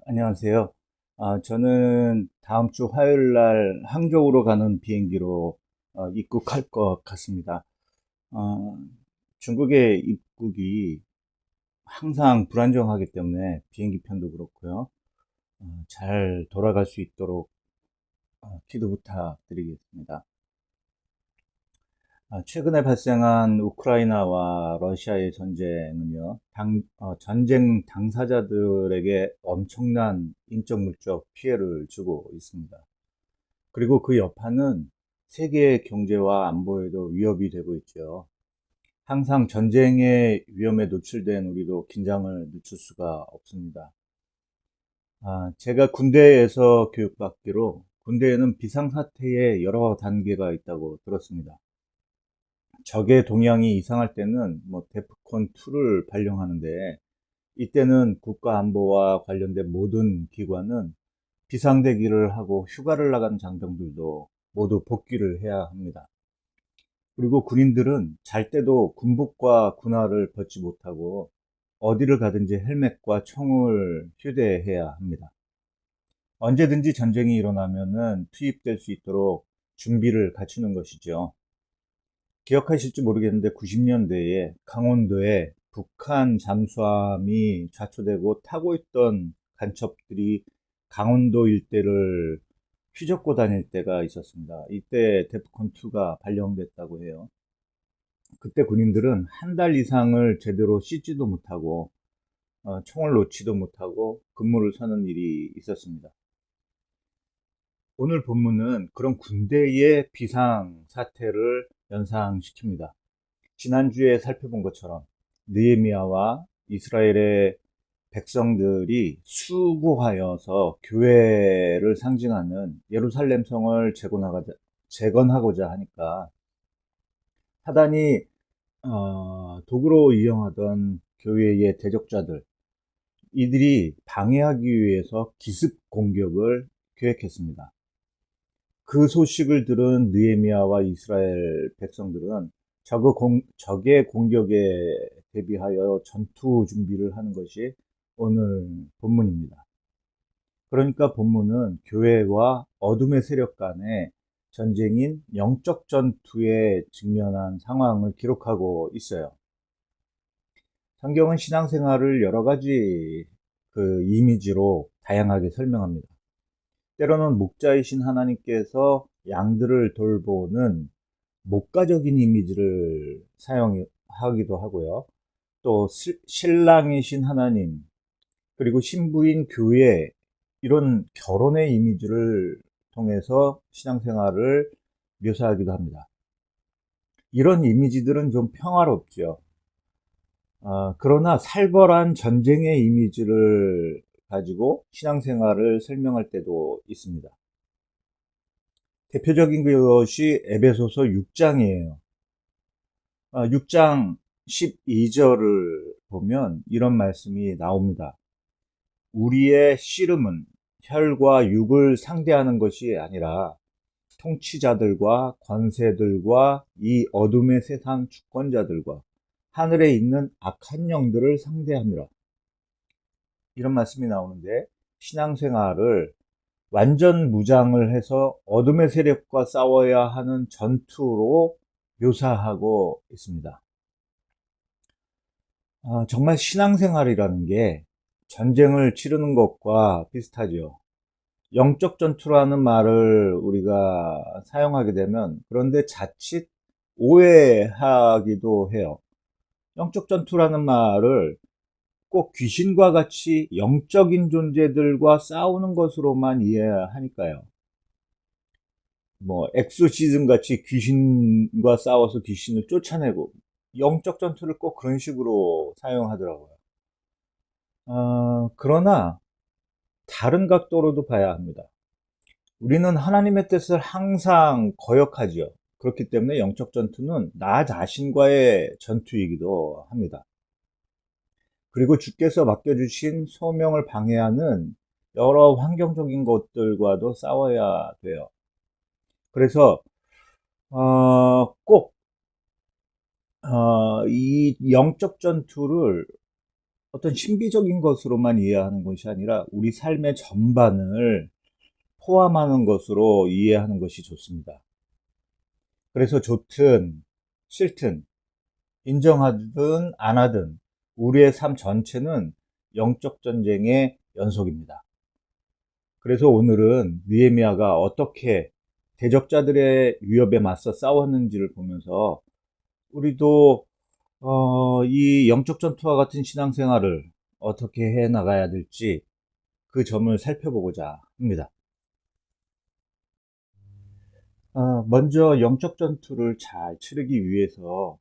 안녕하세요. 저는 다음 주 화요일 날 항저우로 가는 비행기로 입국할 것 같습니다. 어, 중국의 입국이 항상 불안정하기 때문에 비행기 편도 그렇고요. 잘 돌아갈 수 있도록 기도 부탁드리겠습니다. 최근에 발생한 우크라이나와 러시아의 전쟁은요, 전쟁 당사자들에게 엄청난 인적 물적 피해를 주고 있습니다. 그리고 그 여파는 세계의 경제와 안보에도 위협이 되고 있죠. 항상 전쟁의 위험에 노출된 우리도 긴장을 늦출 수가 없습니다. 제가 군대에서 교육받기로 군대에는 비상사태의 여러 단계가 있다고 들었습니다. 적의 동향이 이상할 때는 뭐 데프콘2를 발령하는데 이때는 국가안보와 관련된 모든 기관은 비상대기를 하고 휴가를 나간 장병들도 모두 복귀를 해야 합니다. 그리고 군인들은 잘 때도 군복과 군화를 벗지 못하고 어디를 가든지 헬멧과 총을 휴대해야 합니다. 언제든지 전쟁이 일어나면은 투입될 수 있도록 준비를 갖추는 것이죠. 기억하실지 모르겠는데 90년대에 강원도에 북한 잠수함이 좌초되고 타고 있던 간첩들이 강원도 일대를 휘젓고 다닐 때가 있었습니다. 이때 데프콘2가 발령됐다고 해요. 그때 군인들은 한 달 이상을 제대로 씻지도 못하고 총을 놓지도 못하고 근무를 서는 일이 있었습니다. 오늘 본문은 그런 군대의 비상 사태를 연상시킵니다. 지난주에 살펴본 것처럼 느헤미야와 이스라엘의 백성들이 수고하여서 교회를 상징하는 예루살렘 성을 재건하고자 하니까 사단이 도구로 이용하던 교회의 대적자들, 이들이 방해하기 위해서 기습 공격을 계획했습니다. 그 소식을 들은 느헤미야와 이스라엘 백성들은 적의 공격에 대비하여 전투 준비를 하는 것이 오늘 본문입니다. 그러니까 본문은 교회와 어둠의 세력 간의 전쟁인 영적 전투에 직면한 상황을 기록하고 있어요. 성경은 신앙생활을 여러 가지 그 이미지로 다양하게 설명합니다. 때로는 목자이신 하나님께서 양들을 돌보는 목가적인 이미지를 사용하기도 하고요. 또 신랑이신 하나님, 그리고 신부인 교회, 이런 결혼의 이미지를 통해서 신앙생활을 묘사하기도 합니다. 이런 이미지들은 좀 평화롭죠. 그러나 살벌한 전쟁의 이미지를 가지고 신앙생활을 설명할 때도 있습니다. 대표적인 것이 에베소서 6장이에요. 6장 12절을 보면 이런 말씀이 나옵니다. 우리의 씨름은 혈과 육을 상대하는 것이 아니라 통치자들과 권세들과 이 어둠의 세상 주권자들과 하늘에 있는 악한 영들을 상대함이라. 이런 말씀이 나오는데 신앙생활을 완전 무장을 해서 어둠의 세력과 싸워야 하는 전투로 묘사하고 있습니다. 정말 신앙생활이라는 게 전쟁을 치르는 것과 비슷하죠. 영적 전투라는 말을 우리가 사용하게 되면 그런데 자칫 오해하기도 해요. 영적 전투라는 말을 꼭 귀신과 같이 영적인 존재들과 싸우는 것으로만 이해하니까요. 뭐 엑소시즘 같이 귀신과 싸워서 귀신을 쫓아내고 영적 전투를 꼭 그런 식으로 사용하더라고요. 그러나 다른 각도로도 봐야 합니다. 우리는 하나님의 뜻을 항상 거역하지요. 그렇기 때문에 영적 전투는 나 자신과의 전투이기도 합니다. 그리고 주께서 맡겨주신 소명을 방해하는 여러 환경적인 것들과도 싸워야 돼요. 그래서 꼭 이 영적 전투를 어떤 신비적인 것으로만 이해하는 것이 아니라 우리 삶의 전반을 포함하는 것으로 이해하는 것이 좋습니다. 그래서 좋든 싫든 인정하든 안 하든 우리의 삶 전체는 영적 전쟁의 연속입니다. 그래서 오늘은 느헤미야가 어떻게 대적자들의 위협에 맞서 싸웠는지를 보면서 우리도 이 영적 전투와 같은 신앙생활을 어떻게 해 나가야 될지 그 점을 살펴보고자 합니다. 먼저 영적 전투를 잘 치르기 위해서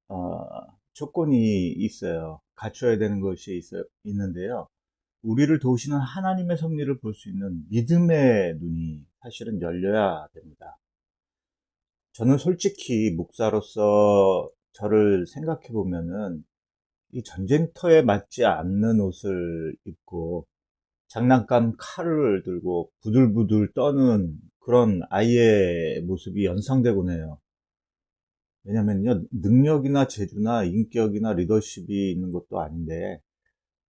어, 조건이 있어요. 갖춰야 되는 것이 있는데요. 우리를 도우시는 하나님의 섭리를 볼 수 있는 믿음의 눈이 사실은 열려야 됩니다. 저는 솔직히 목사로서 저를 생각해 보면은 이 전쟁터에 맞지 않는 옷을 입고 장난감 칼을 들고 부들부들 떠는 그런 아이의 모습이 연상되곤 해요. 왜냐면요, 능력이나 재주나 인격이나 리더십이 있는 것도 아닌데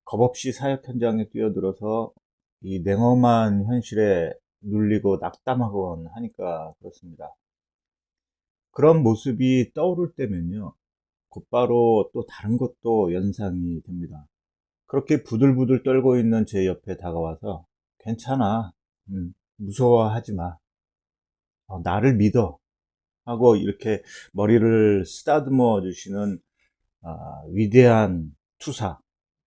겁없이 사역 현장에 뛰어들어서 이 냉엄한 현실에 눌리고 낙담하곤 하니까 그렇습니다. 그런 모습이 떠오를 때면요, 곧바로 또 다른 것도 연상이 됩니다. 그렇게 부들부들 떨고 있는 제 옆에 다가와서 괜찮아, 무서워하지 마, 나를 믿어 하고 이렇게 머리를 쓰다듬어 주시는 위대한 투사,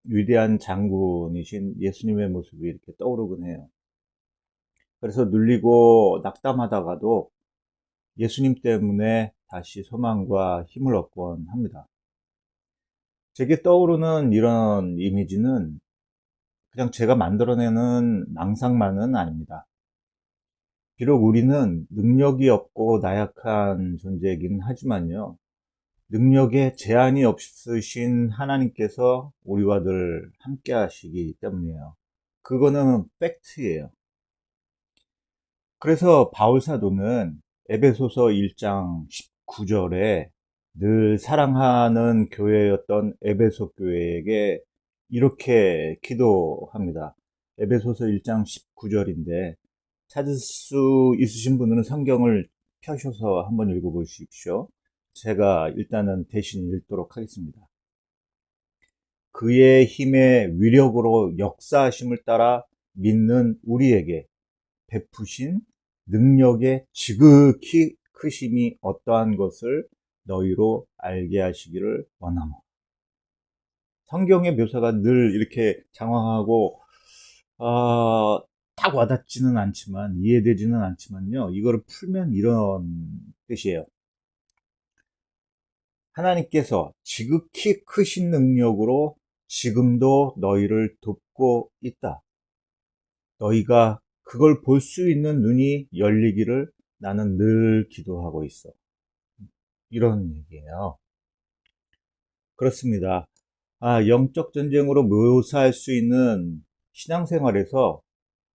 위대한 장군이신 예수님의 모습이 이렇게 떠오르곤 해요. 그래서 눌리고 낙담하다가도 예수님 때문에 다시 소망과 힘을 얻곤 합니다. 제게 떠오르는 이런 이미지는 그냥 제가 만들어내는 망상만은 아닙니다. 비록 우리는 능력이 없고 나약한 존재이긴 하지만요, 능력에 제한이 없으신 하나님께서 우리와 늘 함께 하시기 때문이에요. 그거는 팩트예요. 그래서 바울 사도는 에베소서 1장 19절에 늘 사랑하는 교회였던 에베소 교회에게 이렇게 기도합니다. 에베소서 1장 19절인데 찾을 수 있으신 분들은 성경을 펴셔서 한번 읽어보십시오. 제가 일단은 대신 읽도록 하겠습니다. 그의 힘의 위력으로 역사하심을 따라 믿는 우리에게 베푸신 능력의 지극히 크심이 어떠한 것을 너희로 알게 하시기를 원하노. 성경의 묘사가 늘 이렇게 장황하고 딱 와닿지는 않지만 이해되지는 않지만요, 이거를 풀면 이런 뜻이에요. 하나님께서 지극히 크신 능력으로 지금도 너희를 돕고 있다. 너희가 그걸 볼 수 있는 눈이 열리기를 나는 늘 기도하고 있어. 이런 얘기예요. 그렇습니다. 영적 전쟁으로 묘사할 수 있는 신앙생활에서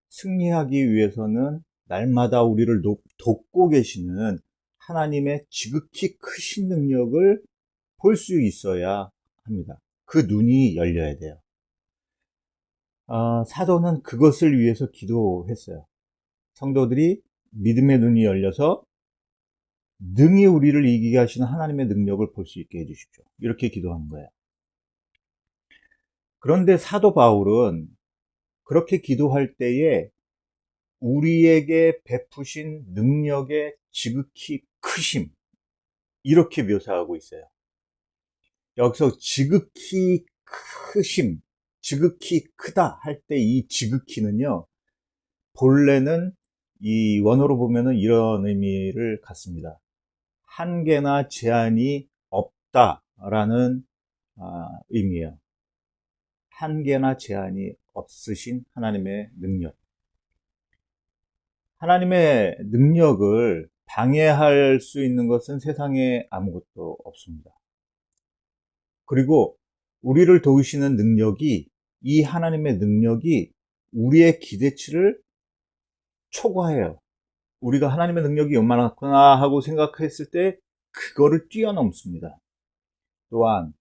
승리하기 위해서는 날마다 우리를 돕고 계시는 하나님의 지극히 크신 능력을 볼 수 있어야 합니다. 그 눈이 열려야 돼요. 사도는 그것을 위해서 기도했어요. 성도들이 믿음의 눈이 열려서 능히 우리를 이기게 하시는 하나님의 능력을 볼 수 있게 해주십시오. 이렇게 기도하는 거예요. 그런데 사도 바울은 그렇게 기도할 때에 우리에게 베푸신 능력의 지극히 크심, 이렇게 묘사하고 있어요. 여기서 지극히 크심, 지극히 크다 할 때 이 지극히는요, 본래는 이 원어로 보면은 이런 의미를 갖습니다. 한계나 제한이 없다라는 의미예요. 한계나 제한이 없으신 하나님의 능력. 하나님의 능력을 방해할 수 있는 것은 세상에 아무것도 없습니다. 그리고 우리를 도우시는 능력이, 이 하나님의 능력이 우리의 기대치를 초과해요. 우리가 하나님의 능력이 요만하구나 하고 생각했을 때 그거를 뛰어넘습니다. 또한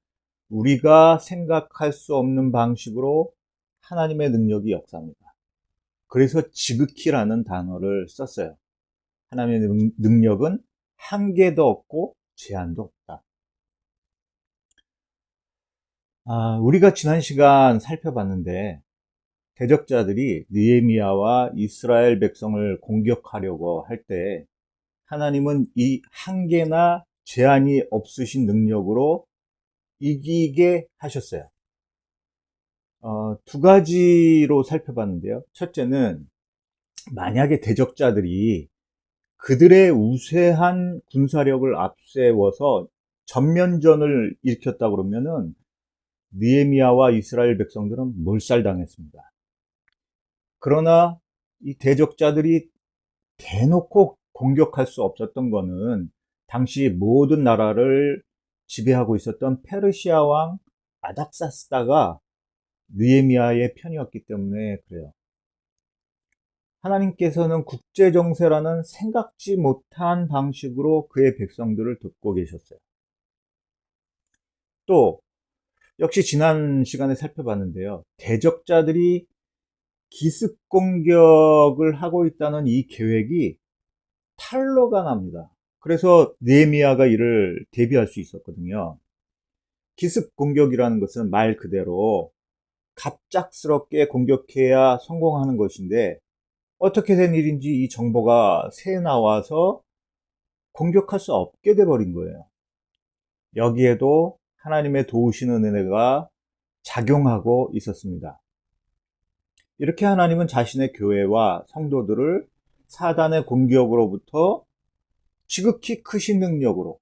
우리가 생각할 수 없는 방식으로 하나님의 능력이 역사합니다. 그래서 지극히라는 단어를 썼어요. 하나님의 능력은 한계도 없고 제한도 없다. 우리가 지난 시간 살펴봤는데 대적자들이 느헤미야와 이스라엘 백성을 공격하려고 할 때 하나님은 이 한계나 제한이 없으신 능력으로 이기게 하셨어요. 두 가지로 살펴봤는데요. 첫째는 만약에 대적자들이 그들의 우세한 군사력을 앞세워서 전면전을 일으켰다 그러면은 느헤미야와 이스라엘 백성들은 몰살당했습니다. 그러나 이 대적자들이 대놓고 공격할 수 없었던 거는 당시 모든 나라를 지배하고 있었던 페르시아 왕 아닥사스다가 느헤미야의 편이었기 때문에 그래요. 하나님께서는 국제정세라는 생각지 못한 방식으로 그의 백성들을 돕고 계셨어요. 또 역시 지난 시간에 살펴봤는데요. 대적자들이 기습 공격을 하고 있다는 이 계획이 탄로가 납니다. 그래서 느헤미야가 이를 대비할 수 있었거든요. 기습 공격이라는 것은 말 그대로 갑작스럽게 공격해야 성공하는 것인데 어떻게 된 일인지 이 정보가 새 나와서 공격할 수 없게 돼버린 거예요. 여기에도 하나님의 도우시는 은혜가 작용하고 있었습니다. 이렇게 하나님은 자신의 교회와 성도들을 사단의 공격으로부터 지극히 크신 능력으로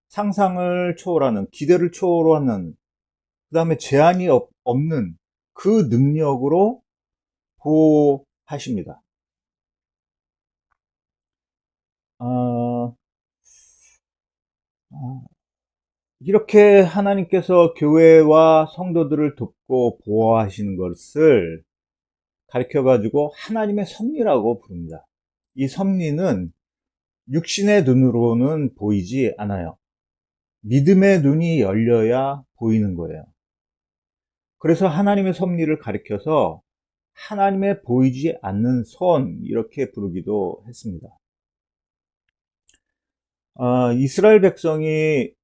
상상을 초월하는, 기대를 초월하는, 그 다음에 제한이 없는 그 능력으로 보호하십니다. 이렇게 하나님께서 교회와 성도들을 돕고 보호하시는 것을 가르쳐가지고 하나님의 섭리라고 부릅니다. 이 섭리는 육신의 눈으로는 보이지 않아요. 믿음의 눈이 열려야 보이는 거예요. 그래서 하나님의 섭리를 가리켜서 하나님의 보이지 않는 손 이렇게 부르기도 했습니다. 이스라엘 백성이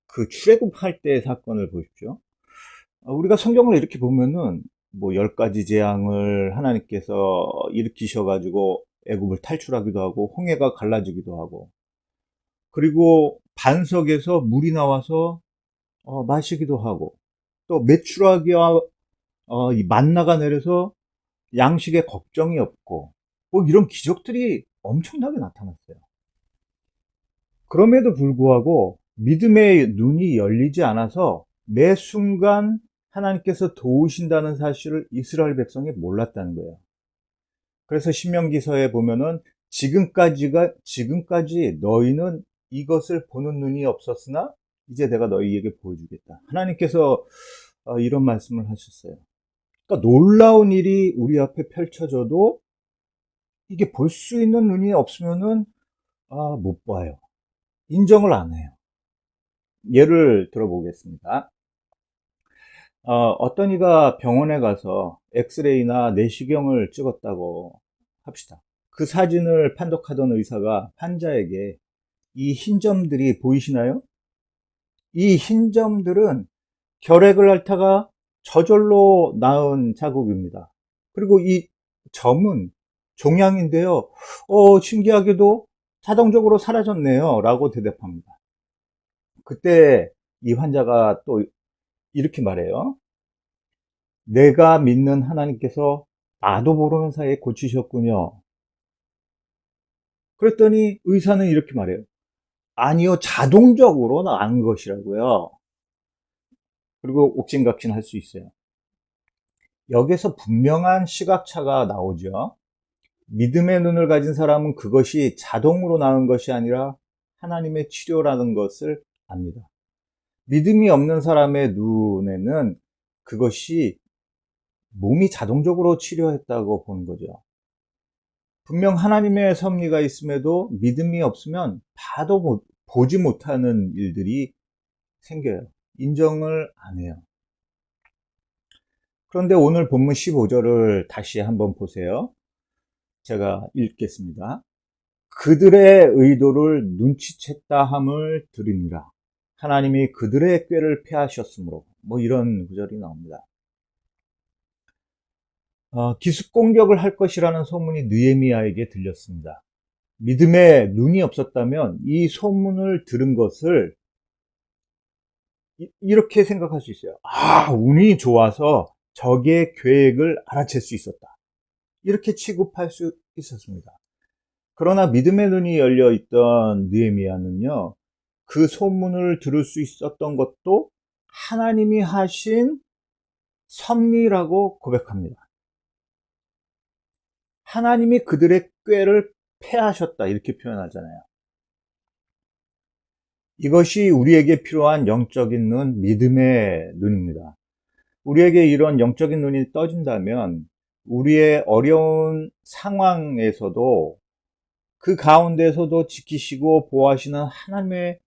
그 출애굽할 때의 사건을 보십시오. 우리가 성경을 이렇게 보면은 뭐 10가지 재앙을 하나님께서 일으키셔가지고 애굽을 탈출하기도 하고 홍해가 갈라지기도 하고 그리고 반석에서 물이 나와서 마시기도 하고 또 메추라기와 이 만나가 내려서 양식에 걱정이 없고 뭐 이런 기적들이 엄청나게 나타났어요. 그럼에도 불구하고 믿음의 눈이 열리지 않아서 매 순간 하나님께서 도우신다는 사실을 이스라엘 백성이 몰랐다는 거예요. 그래서 신명기서에 보면은 지금까지 너희는 이것을 보는 눈이 없었으나 이제 내가 너희에게 보여주겠다. 하나님께서 이런 말씀을 하셨어요. 그러니까 놀라운 일이 우리 앞에 펼쳐져도 이게 볼 수 있는 눈이 없으면은 못 봐요. 인정을 안 해요. 예를 들어보겠습니다. 어떤 이가 병원에 가서 엑스레이나 내시경을 찍었다고 합시다. 그 사진을 판독하던 의사가 환자에게 이 흰 점들이 보이시나요? 이 흰 점들은 결핵을 앓다가 저절로 나은 자국입니다. 그리고 이 점은 종양인데요. 신기하게도 자동적으로 사라졌네요. 라고 대답합니다. 그때 이 환자가 또 이렇게 말해요. 내가 믿는 하나님께서 나도 모르는 사이에 고치셨군요. 그랬더니 의사는 이렇게 말해요. 아니요, 자동적으로 나은 것이라고요. 그리고 옥신각신 할 수 있어요. 여기서 분명한 시각차가 나오죠. 믿음의 눈을 가진 사람은 그것이 자동으로 나은 것이 아니라 하나님의 치료라는 것을 압니다. 믿음이 없는 사람의 눈에는 그것이 몸이 자동적으로 치료했다고 보는 거죠. 분명 하나님의 섭리가 있음에도 믿음이 없으면 보지 못하는 일들이 생겨요. 인정을 안 해요. 그런데 오늘 본문 15절을 다시 한번 보세요. 제가 읽겠습니다. 그들의 의도를 눈치챘다 함을 들으니라. 하나님이 그들의 꾀를 패하셨으므로, 뭐 이런 구절이 나옵니다. 기습 공격을 할 것이라는 소문이 느헤미야에게 들렸습니다. 믿음에 눈이 없었다면 이 소문을 들은 것을 이렇게 생각할 수 있어요. 운이 좋아서 적의 계획을 알아챌 수 있었다. 이렇게 취급할 수 있었습니다. 그러나 믿음의 눈이 열려 있던 느헤미야는요, 그 소문을 들을 수 있었던 것도 하나님이 하신 섭리라고 고백합니다. 하나님이 그들의 꾀를 패하셨다, 이렇게 표현하잖아요. 이것이 우리에게 필요한 영적인 눈, 믿음의 눈입니다. 우리에게 이런 영적인 눈이 떠진다면 우리의 어려운 상황에서도 그 가운데서도 지키시고 보호하시는 하나님의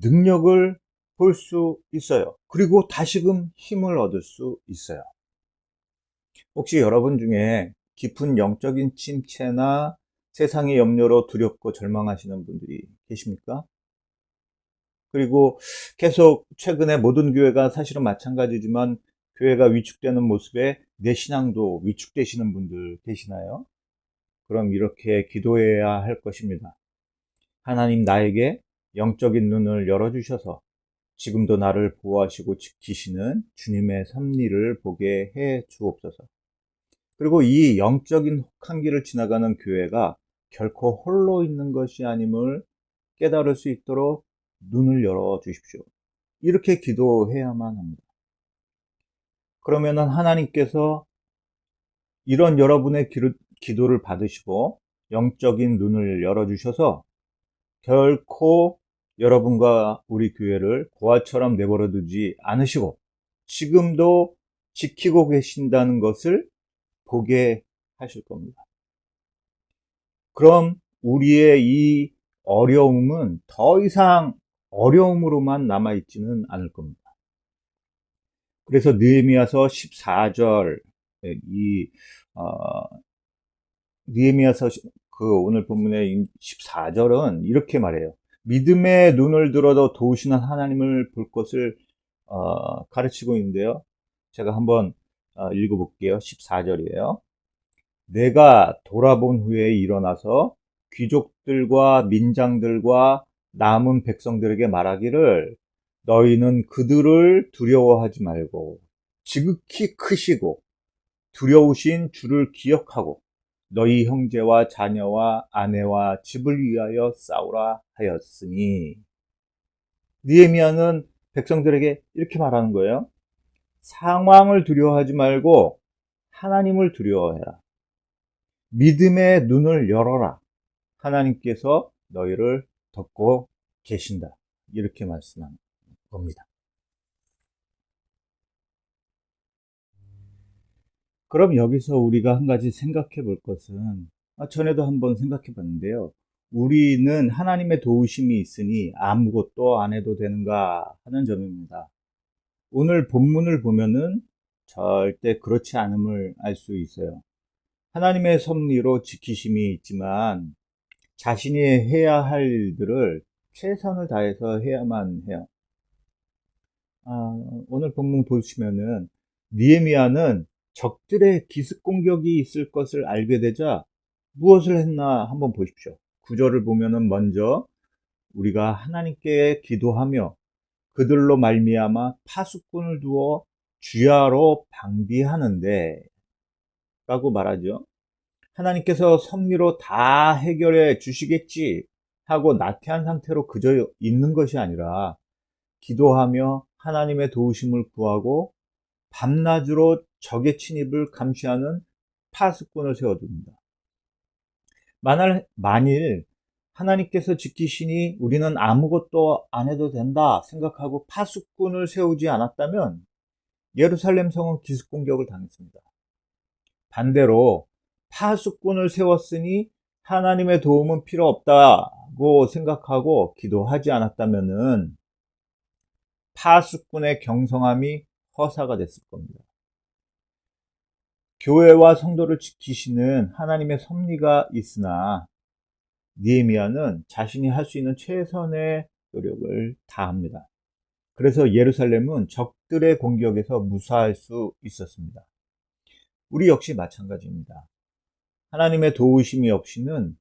능력을 볼 수 있어요. 그리고 다시금 힘을 얻을 수 있어요. 혹시 여러분 중에 깊은 영적인 침체나 세상의 염려로 두렵고 절망하시는 분들이 계십니까? 그리고 계속 최근에 모든 교회가 사실은 마찬가지지만 교회가 위축되는 모습에 내 신앙도 위축되시는 분들 계시나요? 그럼 이렇게 기도해야 할 것입니다. 하나님, 나에게 영적인 눈을 열어주셔서 지금도 나를 보호하시고 지키시는 주님의 섭리를 보게 해 주옵소서. 그리고 이 영적인 혹한기를 지나가는 교회가 결코 홀로 있는 것이 아님을 깨달을 수 있도록 눈을 열어 주십시오. 이렇게 기도해야만 합니다. 그러면은 하나님께서 이런 여러분의 기도를 받으시고 영적인 눈을 열어 주셔서 결코 여러분과 우리 교회를 고아처럼 내버려 두지 않으시고 지금도 지키고 계신다는 것을 보게 하실 겁니다. 그럼 우리의 이 어려움은 더 이상 어려움으로만 남아있지는 않을 겁니다. 그래서 느헤미야서 14절, 이 느헤미야서 그 오늘 본문의 14절은 이렇게 말해요. 믿음의 눈을 들어도 도우시는 하나님을 볼 것을 가르치고 있는데요. 제가 한번 읽어볼게요. 14절이에요. 내가 돌아본 후에 일어나서 귀족들과 민장들과 남은 백성들에게 말하기를 너희는 그들을 두려워하지 말고 지극히 크시고 두려우신 주를 기억하고 너희 형제와 자녀와 아내와 집을 위하여 싸우라 하였으니. 느헤미야는 백성들에게 이렇게 말하는 거예요. 상황을 두려워하지 말고 하나님을 두려워해라. 믿음의 눈을 열어라. 하나님께서 너희를 덮고 계신다. 이렇게 말씀하는 겁니다. 그럼 여기서 우리가 한 가지 생각해 볼 것은, 전에도 한번 생각해 봤는데요. 우리는 하나님의 도우심이 있으니 아무것도 안 해도 되는가 하는 점입니다. 오늘 본문을 보면은 절대 그렇지 않음을 알 수 있어요. 하나님의 섭리로 지키심이 있지만 자신이 해야 할 일들을 최선을 다해서 해야만 해요. 오늘 본문 보시면은 느헤미야는 적들의 기습 공격이 있을 것을 알게 되자 무엇을 했나 한번 보십시오. 구절을 보면은 먼저 우리가 하나님께 기도하며 그들로 말미암아 파수꾼을 두어 주야로 방비하는데 라고 말하죠. 하나님께서 섭리로 다 해결해 주시겠지 하고 나태한 상태로 그저 있는 것이 아니라 기도하며 하나님의 도우심을 구하고 밤낮으로 적의 침입을 감시하는 파수꾼을 세워둡니다. 만일 하나님께서 지키시니 우리는 아무것도 안 해도 된다 생각하고 파수꾼을 세우지 않았다면 예루살렘 성은 기습 공격을 당했습니다. 반대로 파수꾼을 세웠으니 하나님의 도움은 필요 없다고 생각하고 기도하지 않았다면은 파수꾼의 경성함이 허사가 됐을 겁니다. 교회와 성도를 지키시는 하나님의 섭리가 있으나 느헤미야는 자신이 할 수 있는 최선의 노력을 다합니다. 그래서 예루살렘은 적들의 공격에서 무사할 수 있었습니다. 우리 역시 마찬가지입니다. 하나님의 도우심이 없이는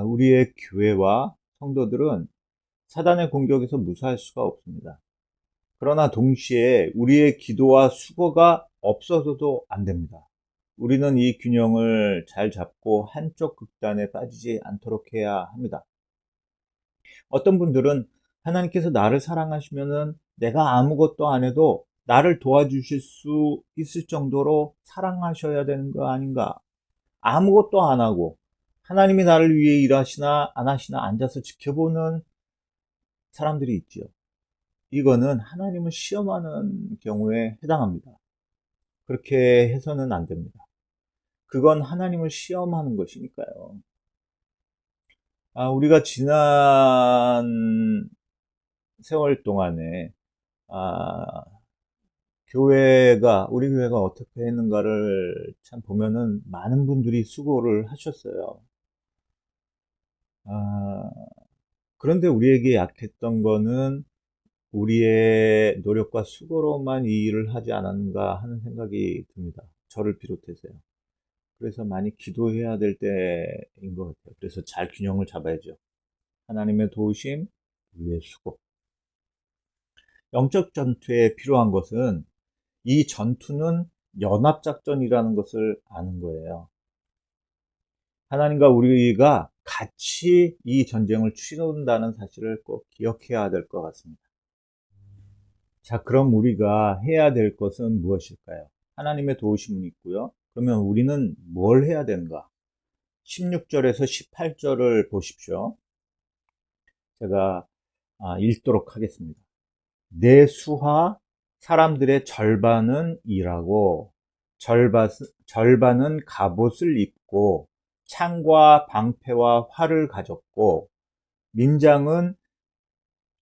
우리의 교회와 성도들은 사단의 공격에서 무사할 수가 없습니다. 그러나 동시에 우리의 기도와 수고가 없어서도 안 됩니다. 우리는 이 균형을 잘 잡고 한쪽 극단에 빠지지 않도록 해야 합니다. 어떤 분들은 하나님께서 나를 사랑하시면은 내가 아무것도 안 해도 나를 도와주실 수 있을 정도로 사랑하셔야 되는 거 아닌가? 아무것도 안 하고 하나님이 나를 위해 일하시나 안 하시나 앉아서 지켜보는 사람들이 있죠. 이거는 하나님을 시험하는 경우에 해당합니다. 그렇게 해서는 안 됩니다. 그건 하나님을 시험하는 것이니까요. 우리가 지난 세월 동안에 우리 교회가 어떻게 했는가를 참 보면은 많은 분들이 수고를 하셨어요. 그런데 우리에게 약했던 거는 우리의 노력과 수고로만 이 일을 하지 않았는가 하는 생각이 듭니다. 저를 비롯해서요. 그래서 많이 기도해야 될 때인 것 같아요. 그래서 잘 균형을 잡아야죠. 하나님의 도우심, 우리의 수고. 영적 전투에 필요한 것은 이 전투는 연합작전이라는 것을 아는 거예요. 하나님과 우리가 같이 이 전쟁을 치른다는 사실을 꼭 기억해야 될 것 같습니다. 자, 그럼 우리가 해야 될 것은 무엇일까요? 하나님의 도우심은 있고요. 그러면 우리는 뭘 해야 되는가? 16절에서 18절을 보십시오. 제가 읽도록 하겠습니다. 내 수하 사람들의 절반은 일하고 절반은 갑옷을 입고 창과 방패와 활을 가졌고 민장은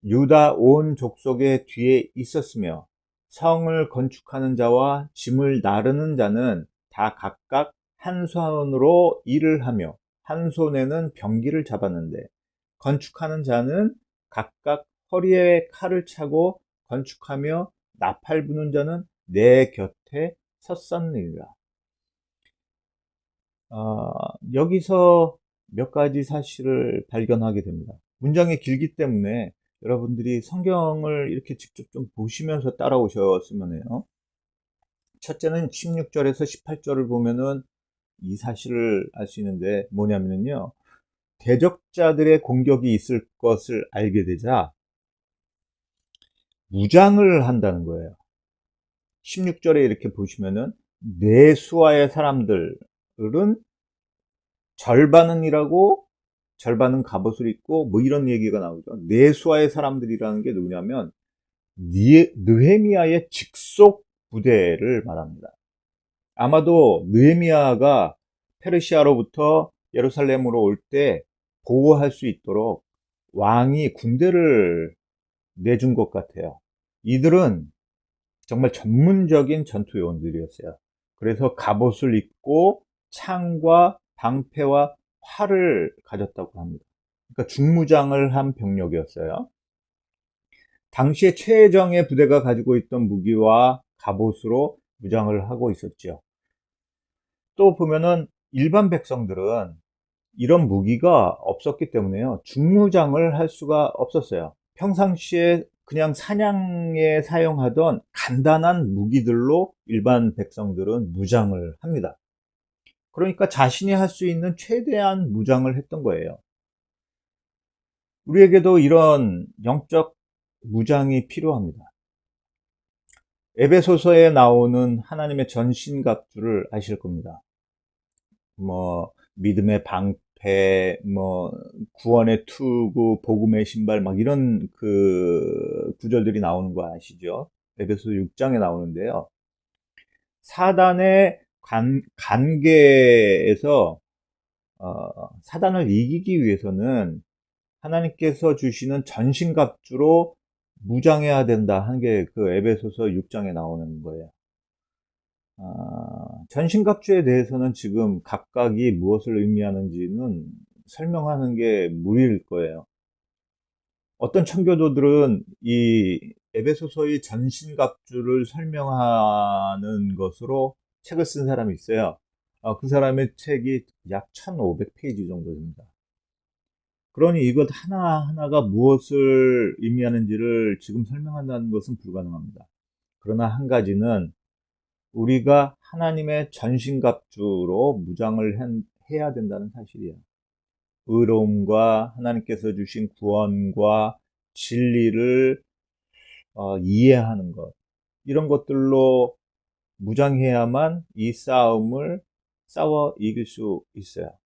유다 온 족속의 뒤에 있었으며 성을 건축하는 자와 짐을 나르는 자는 다 각각 한 손으로 일을 하며 한 손에는 병기를 잡았는데 건축하는 자는 각각 허리에 칼을 차고 건축하며 나팔 부는 자는 내 곁에 섰었느니라. 여기서 몇 가지 사실을 발견하게 됩니다. 문장이 길기 때문에 여러분들이 성경을 이렇게 직접 좀 보시면서 따라오셨으면 해요. 첫째는 16절에서 18절을 보면은 이 사실을 알 수 있는데 뭐냐면요. 대적자들의 공격이 있을 것을 알게 되자 무장을 한다는 거예요. 16절에 이렇게 보시면은 내 수하의 사람들은 절반은 일하고 절반은 갑옷을 입고 뭐 이런 얘기가 나오죠. 내 수하의 사람들이라는 게 누구냐면 느헤미야의 직속 부대를 말합니다. 아마도 느헤미야가 페르시아로부터 예루살렘으로 올 때 보호할 수 있도록 왕이 군대를 내준 것 같아요. 이들은 정말 전문적인 전투 요원들이었어요. 그래서 갑옷을 입고 창과 방패와 활을 가졌다고 합니다. 그러니까 중무장을 한 병력이었어요. 당시에 최정예 부대가 가지고 있던 무기와 갑옷으로 무장을 하고 있었죠. 또 보면은 일반 백성들은 이런 무기가 없었기 때문에요. 중무장을 할 수가 없었어요. 평상시에 그냥 사냥에 사용하던 간단한 무기들로 일반 백성들은 무장을 합니다. 그러니까 자신이 할 수 있는 최대한 무장을 했던 거예요. 우리에게도 이런 영적 무장이 필요합니다. 에베소서에 나오는 하나님의 전신갑주를 아실 겁니다. 믿음의 방패, 구원의 투구, 복음의 신발, 막 이런 구절들이 나오는 거 아시죠? 에베소 6장에 나오는데요. 사단의 관계에서, 사단을 이기기 위해서는 하나님께서 주시는 전신갑주로 무장해야 된다 하는 게 그 에베소서 6장에 나오는 거예요. 전신갑주에 대해서는 지금 각각이 무엇을 의미하는지는 설명하는 게 무리일 거예요. 어떤 청교도들은 이 에베소서의 전신갑주를 설명하는 것으로 책을 쓴 사람이 있어요. 그 사람의 책이 약 1500페이지 정도 됩니다. 그러니 이것 하나하나가 무엇을 의미하는지를 지금 설명한다는 것은 불가능합니다. 그러나 한 가지는 우리가 하나님의 전신갑주로 무장을 해야 된다는 사실이에요. 의로움과 하나님께서 주신 구원과 진리를 이해하는 것, 이런 것들로 무장해야만 이 싸움을 싸워 이길 수 있어요.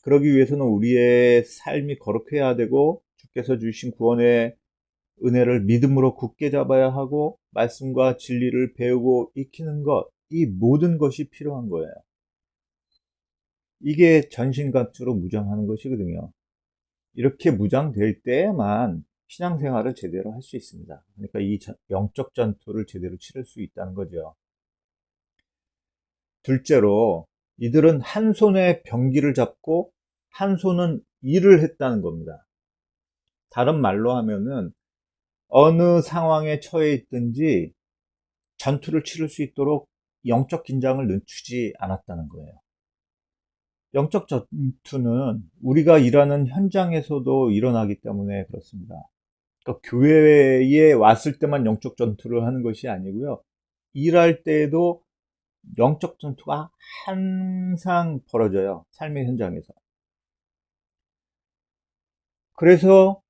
그러기 위해서는 우리의 삶이 거룩해야 되고 주께서 주신 구원의 은혜를 믿음으로 굳게 잡아야 하고 말씀과 진리를 배우고 익히는 것, 이 모든 것이 필요한 거예요. 이게 전신갑주로 무장하는 것이거든요. 이렇게 무장될 때에만 신앙생활을 제대로 할 수 있습니다. 그러니까 이 영적 전투를 제대로 치를 수 있다는 거죠. 둘째로 이들은 한 손에 병기를 잡고 한 손은 일을 했다는 겁니다. 다른 말로 하면은 어느 상황에 처해 있든지 전투를 치를 수 있도록 영적 긴장을 늦추지 않았다는 거예요. 영적 전투는 우리가 일하는 현장에서도 일어나기 때문에 그렇습니다. 그러니까 교회에 왔을 때만 영적 전투를 하는 것이 아니고요. 일할 때에도 영적 전투가 항상 벌어져요. 삶의 현장에서. 그래서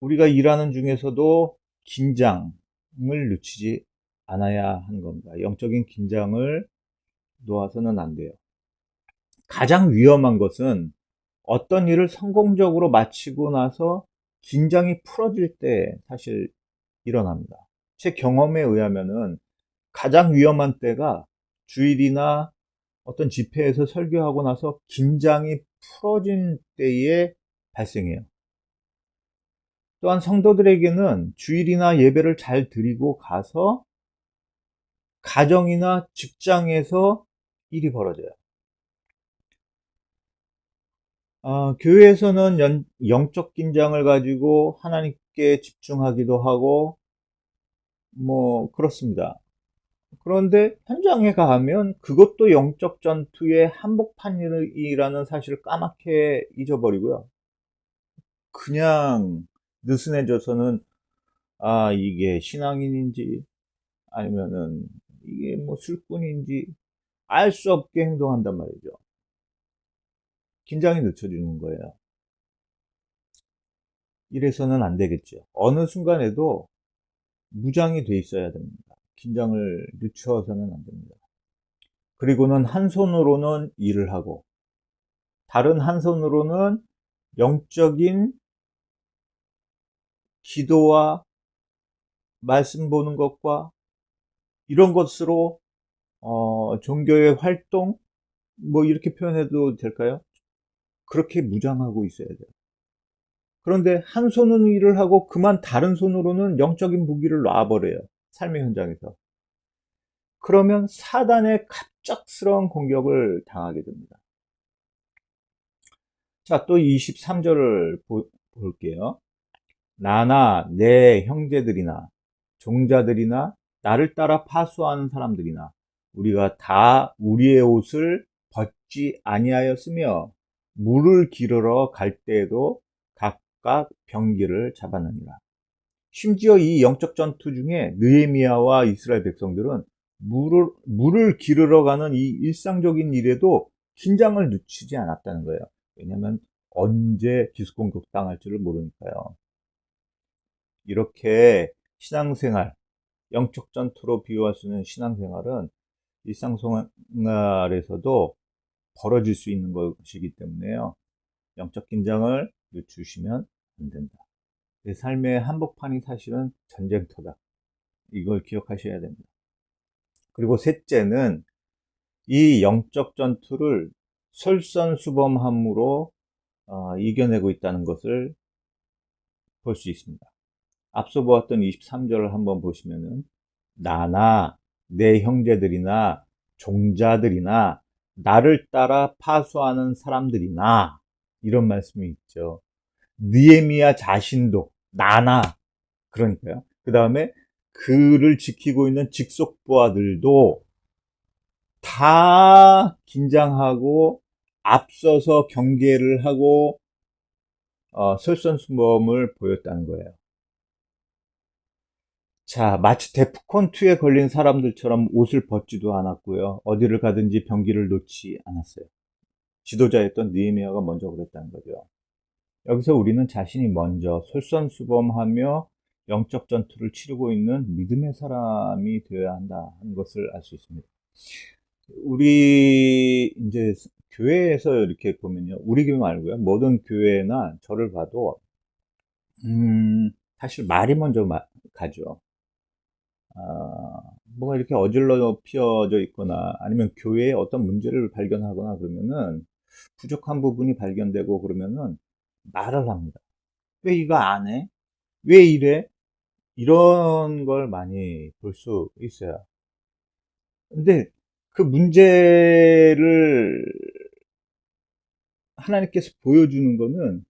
우리가 일하는 중에서도 긴장을 늦추지 않아야 하는 겁니다. 영적인 긴장을 놓아서는 안 돼요. 가장 위험한 것은 어떤 일을 성공적으로 마치고 나서 긴장이 풀어질 때 사실 일어납니다. 제 경험에 의하면은 가장 위험한 때가 주일이나 어떤 집회에서 설교하고 나서 긴장이 풀어진 때에 발생해요. 또한 성도들에게는 주일이나 예배를 잘 드리고 가서 가정이나 직장에서 일이 벌어져요. 교회에서는 영적 긴장을 가지고 하나님께 집중하기도 하고, 뭐, 그렇습니다. 그런데 현장에 가면 그것도 영적 전투의 한복판이라는 사실을 까맣게 잊어버리고요. 그냥 느슨해져서는, 이게 신앙인인지, 아니면은, 이게 뭐 술꾼인지, 알 수 없게 행동한단 말이죠. 긴장이 늦춰지는 거예요. 이래서는 안 되겠죠. 어느 순간에도 무장이 돼 있어야 됩니다. 긴장을 늦춰서는 안 됩니다. 그리고는 한 손으로는 일을 하고, 다른 한 손으로는 영적인 기도와 말씀 보는 것과 이런 것으로 종교의 활동, 뭐 이렇게 표현해도 될까요? 그렇게 무장하고 있어야 돼요. 그런데 한 손은 일을 하고 그만 다른 손으로는 영적인 무기를 놔버려요. 삶의 현장에서. 그러면 사단의 갑작스러운 공격을 당하게 됩니다. 자, 또 23절을 볼게요. 나나 내 형제들이나 종자들이나 나를 따라 파수하는 사람들이나 우리가 다 우리의 옷을 벗지 아니하였으며 물을 기르러 갈 때에도 각각 병기를 잡았느니라. 심지어 이 영적 전투 중에 느헤미야와 이스라엘 백성들은 물을 기르러 가는 이 일상적인 일에도 긴장을 늦추지 않았다는 거예요. 왜냐하면 언제 기습공격 당할지를 모르니까요. 이렇게 신앙생활, 영적 전투로 비유할 수 있는 신앙생활은 일상생활에서도 벌어질 수 있는 것이기 때문에요. 영적 긴장을 늦추시면 안 된다. 내 삶의 한복판이 사실은 전쟁터다. 이걸 기억하셔야 됩니다. 그리고 셋째는 이 영적 전투를 솔선수범함으로 이겨내고 있다는 것을 볼 수 있습니다. 앞서 보았던 23절을 한번 보시면은 나나 내 형제들이나 종자들이나 나를 따라 파수하는 사람들이나 이런 말씀이 있죠. 느헤미야 자신도 나나 그러니까요. 그 다음에 그를 지키고 있는 직속부하들도 다 긴장하고 앞서서 경계를 하고 솔선수범을 보였다는 거예요. 자, 마치 데프콘2에 걸린 사람들처럼 옷을 벗지도 않았고요. 어디를 가든지 병기를 놓지 않았어요. 지도자였던 느헤미야가 먼저 그랬다는 거죠. 여기서 우리는 자신이 먼저 솔선수범하며 영적 전투를 치르고 있는 믿음의 사람이 되어야 한다 하는 것을 알 수 있습니다. 우리 이제 교회에서 이렇게 보면요. 우리 교회 말고요. 모든 교회나 저를 봐도 사실 말이 먼저 가죠. 뭐가 이렇게 어질러 피어져 있거나 아니면 교회에 어떤 문제를 발견하거나 그러면은 부족한 부분이 발견되고 그러면은 말을 합니다. 왜 이거 안 해? 왜 이래? 이런 걸 많이 볼 수 있어요. 근데 그 문제를 하나님께서 보여주는 거는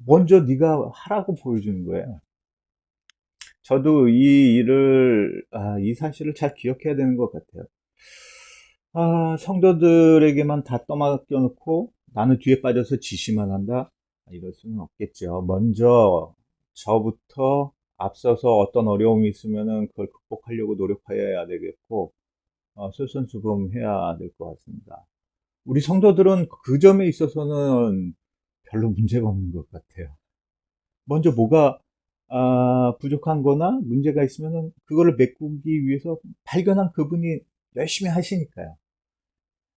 먼저 네가 하라고 보여주는 거예요. 저도 이 사실을 잘 기억해야 되는 것 같아요. 성도들에게만 다 떠맡겨 놓고 나는 뒤에 빠져서 지시만 한다? 이럴 수는 없겠죠. 먼저 저부터 앞서서 어떤 어려움이 있으면은 그걸 극복하려고 노력해야 되겠고, 솔선수범해야 될 것 같습니다. 우리 성도들은 그 점에 있어서는 별로 문제가 없는 것 같아요. 먼저 뭐가 부족한 거나 문제가 있으면은 그거를 메꾸기 위해서 발견한 그분이 열심히 하시니까요.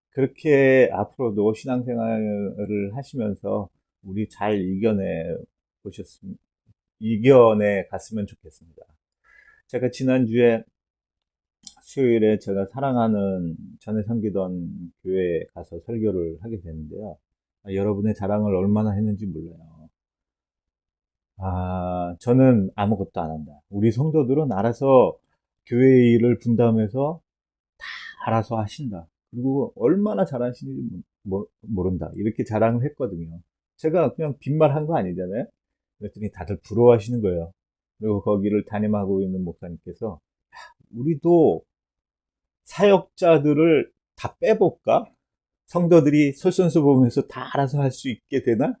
그렇게 앞으로도 신앙생활을 하시면서 우리 잘 이겨내 갔으면 좋겠습니다. 제가 지난주에 수요일에 제가 사랑하는 전에 섬기던 교회에 가서 설교를 하게 됐는데요. 여러분의 자랑을 얼마나 했는지 몰라요. 저는 아무것도 안 한다. 우리 성도들은 알아서 교회 일을 분담해서 알아서 하신다. 그리고 얼마나 잘하시는지 모른다. 이렇게 자랑을 했거든요. 제가 그냥 빈말한 거 아니잖아요. 그랬더니 다들 부러워하시는 거예요. 그리고 거기를 담임하고 있는 목사님께서 우리도 사역자들을 다 빼볼까? 성도들이 솔선수범해서 다 알아서 할 수 있게 되나?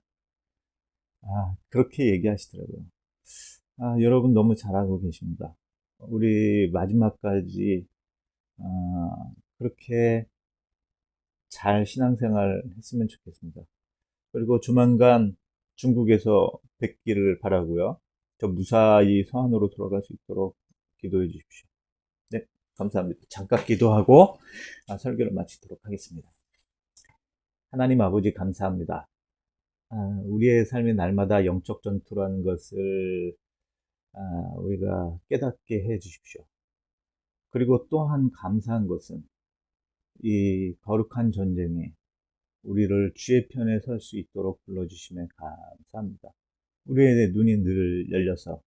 그렇게 얘기하시더라고요. 여러분 너무 잘하고 계십니다. 우리 마지막까지 그렇게 잘 신앙생활 했으면 좋겠습니다. 그리고 조만간 중국에서 뵙기를 바라고요. 저 무사히 성안으로 돌아갈 수 있도록 기도해 주십시오. 네, 감사합니다. 잠깐 기도하고 설교를 마치도록 하겠습니다. 하나님 아버지 감사합니다. 우리의 삶이 날마다 영적 전투라는 것을 우리가 깨닫게 해 주십시오. 그리고 또한 감사한 것은 이 거룩한 전쟁에 우리를 주의 편에 설 수 있도록 불러주심에 감사합니다. 우리의 눈이 늘 열려서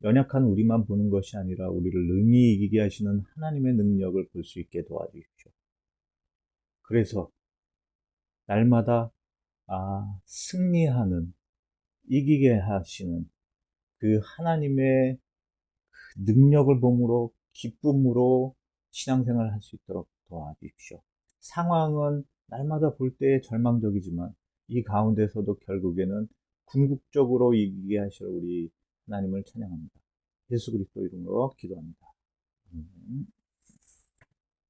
연약한 우리만 보는 것이 아니라 우리를 능히 이기게 하시는 하나님의 능력을 볼 수 있게 도와주십시오. 그래서 날마다 승리하는, 이기게 하시는 그 하나님의 그 능력을 보므로 기쁨으로 신앙생활을 할 수 있도록 도와주십시오. 상황은 날마다 볼 때 절망적이지만 이 가운데서도 결국에는 궁극적으로 이기게 하실 우리 하나님을 찬양합니다. 예수 그리스도 이름으로 기도합니다. 아멘.